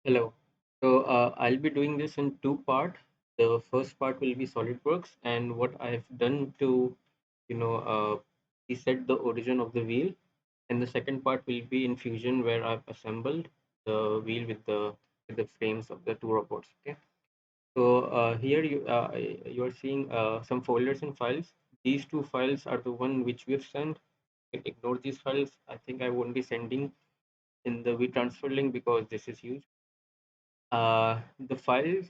Hello. So I'll be doing this in two part. The first part will be SolidWorks and what I've done to, reset the origin of the wheel. And the second part will be in Fusion where I've assembled the wheel with the frames of the two robots. Okay. So here you are seeing some folders and files. These two files are the one which we've sent. You can ignore these files. I think I won't be sending in the WeTransfer link because this is huge. The file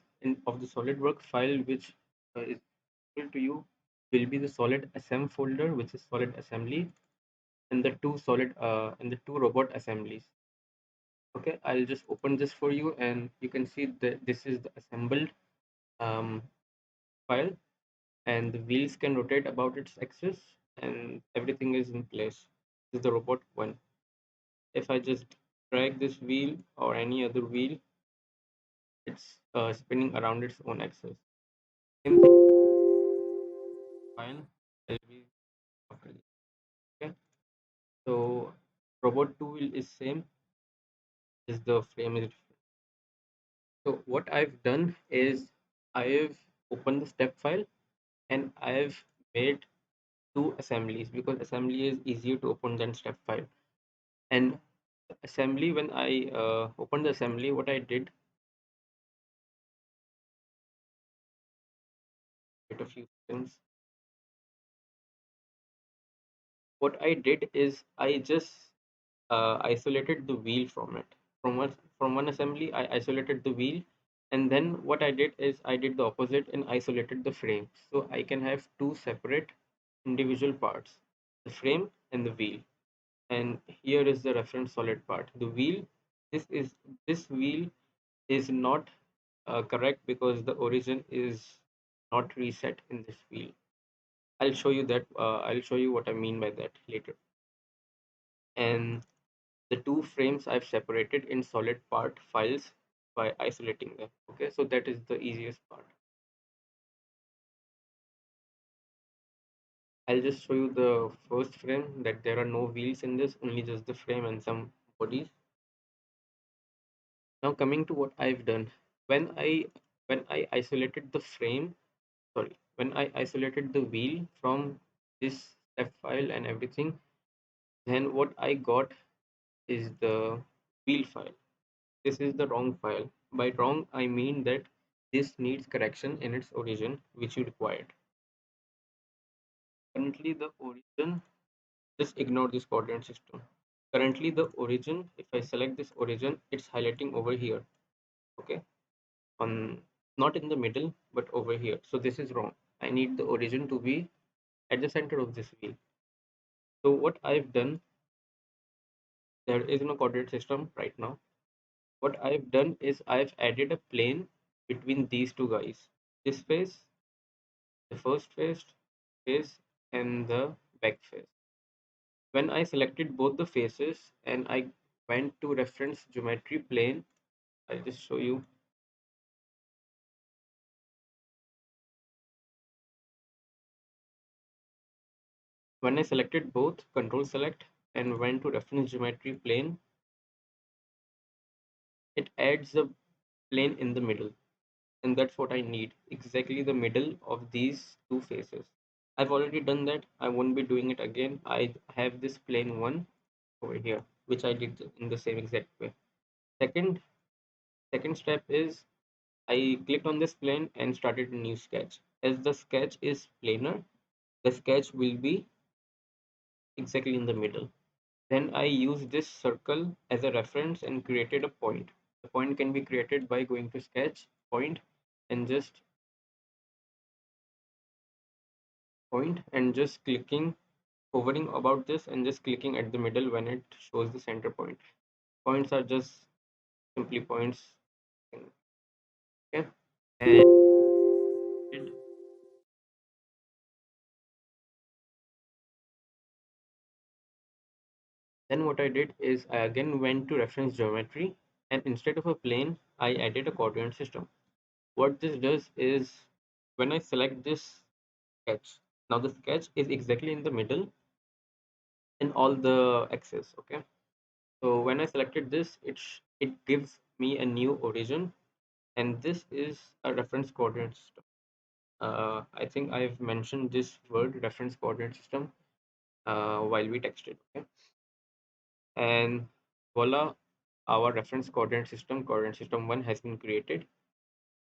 of the SolidWorks file which is equal to you will be the solid SM folder, which is solid assembly, and the two robot assemblies. Okay, I'll just open this for you, and you can see that this is the assembled um, file, and the wheels can rotate about its axis, and everything is in place. This is the robot one. If I just drag this wheel or any other wheel, it's spinning around its own axis. Same file will be after this. Okay, so robot 2 wheel is same, is the frame is different. So what I've done is I've opened the step file and I've made two assemblies because assembly is easier to open than step file. And assembly, when I opened the assembly, what I did, wait a few seconds. What I did is I just isolated the wheel from it. From one assembly, I isolated the wheel, and then what I did is I did the opposite and isolated the frame. So I can have two separate individual parts, the frame and the wheel. And here is the reference solid part. The wheel, this is this wheel is not correct because the origin is not reset in this wheel. I'll show you that. I'll show you what I mean by that later. And the two frames I've separated in solid part files by isolating them. Okay, so that is the easiest part. I'll just show you the first frame that there are no wheels in this, only just the frame and some bodies. Now coming to what I've done. When I when I isolated the frame, sorry, when I isolated the wheel from this step file and everything, then what I got is the wheel file. This is the wrong file. By wrong, I mean that this needs correction in its origin, which you required. Currently, the origin, just ignore this coordinate system. Currently, the origin, if I select this origin, it's highlighting over here. Okay, on not in the middle, but over here. So this is wrong. I need the origin to be at the center of this wheel. So what I've done, there is no coordinate system right now. What I've done is I've added a plane between these two guys. This face, the first face and the back face. When I selected both the faces and I went to reference geometry plane, I'll just show you. When I selected both, control select and went to reference geometry plane, it adds a plane in the middle. And that's what I need, exactly the middle of these two faces. I've already done that. I won't be doing it again. I have this plane one over here, which I did in the same exact way. Second, second step is I clicked on this plane and started a new sketch. As the sketch is planar, the sketch will be exactly in the middle. Then I use this circle as a reference and created a point. The point can be created by going to sketch, point, and just clicking, hovering about this and just clicking at the middle when it shows the center point. Points are just simply points. Okay. And then what I did is I again went to reference geometry, and instead of a plane, I added a coordinate system. What this does is when I select this sketch, now the sketch is exactly in the middle in all the axes. Okay. So when I selected this, it gives me a new origin, and this is a reference coordinate system. I think I've mentioned this word reference coordinate system while we texted. Okay, and voila, our reference coordinate system one has been created.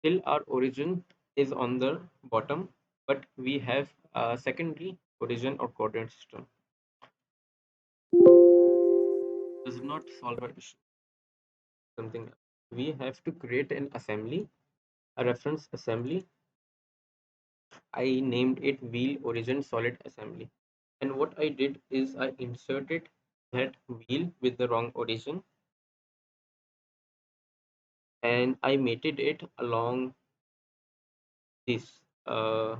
Still, our origin is on the bottom, but we have a secondary origin or coordinate system. Does not solve our issue. Something else. We have to create an assembly, a reference assembly. I named it wheel origin solid assembly. And what I did is I inserted that wheel with the wrong origin, and I mated it along this. The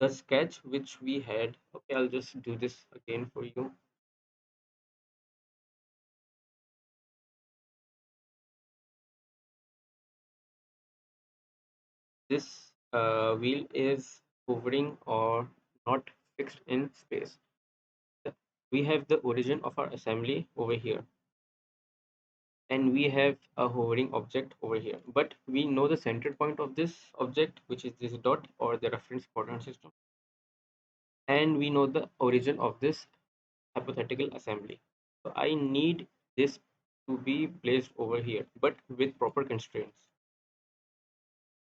sketch which we had. Okay, I'll just do this again for you. This wheel is hovering or not fixed in space. We have the origin of our assembly over here, and we have a hovering object over here, but we know the center point of this object, which is this dot or the reference coordinate system, and we know the origin of this hypothetical assembly. So I need this to be placed over here, but with proper constraints.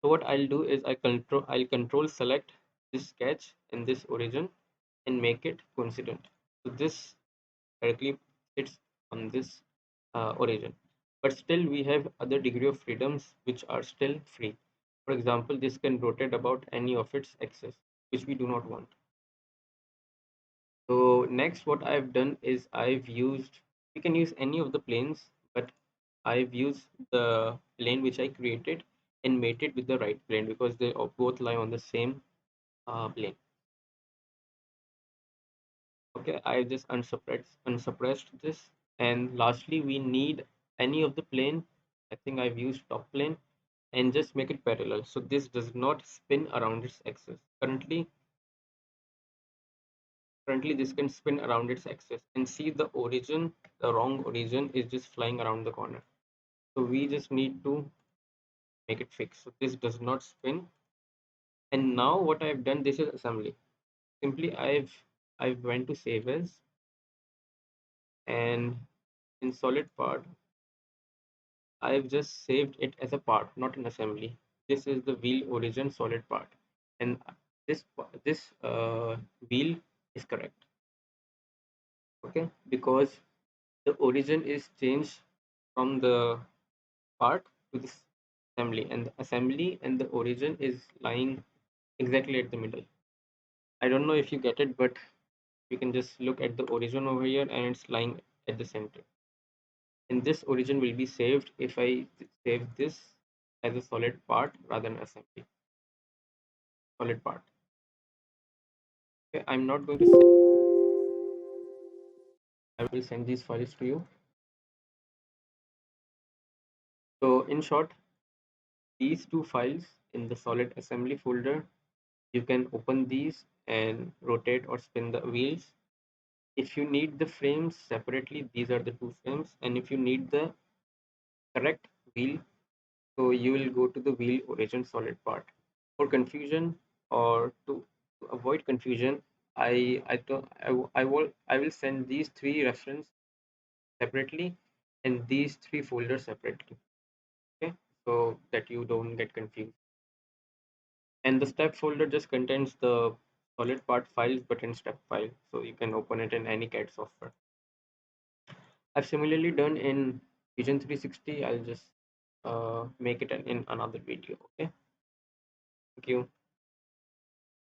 So what I'll do is I'll control select this sketch and this origin and make it coincident. So this directly sits on this origin. But still we have other degree of freedoms which are still free. For example, this can rotate about any of its axis, which we do not want. So next what I've done is we can use any of the planes, but I've used the plane which I created and made it with the right plane because they both lie on the same plane. Okay, I just unsuppressed this. And lastly, we need any of the plane. I think I've used top plane and just make it parallel. So this does not spin around its axis. Currently this can spin around its axis, and see the origin, the wrong origin is just flying around the corner. So we just need to make it fixed. So this does not spin. And now what I've done, this is assembly. Simply I've went to save as, and in solid part I've just saved it as a part, not an assembly. This is the wheel origin solid part, and this wheel is correct. Okay, because the origin is changed from the part to this assembly, and the assembly and the origin is lying exactly at the middle. I don't know if you get it, but you can just look at the origin over here, and it's lying at the center. And this origin will be saved if I save this as a solid part rather than assembly. Solid part. Okay, I'm not going to. I will send these files to you. So in short, these two files in the solid assembly folder, you can open these and rotate or spin the wheels. If you need the frames separately, these are the two frames, and if you need the correct wheel, so you will go to the wheel origin solid part. For confusion or to avoid confusion, I will send these three reference separately and these three folders separately. Okay, so that you don't get confused. And the step folder just contains the solid part files but in step file, so you can open it in any CAD software. I've similarly done in Vision 360. I'll just make it in another video. Okay, thank you.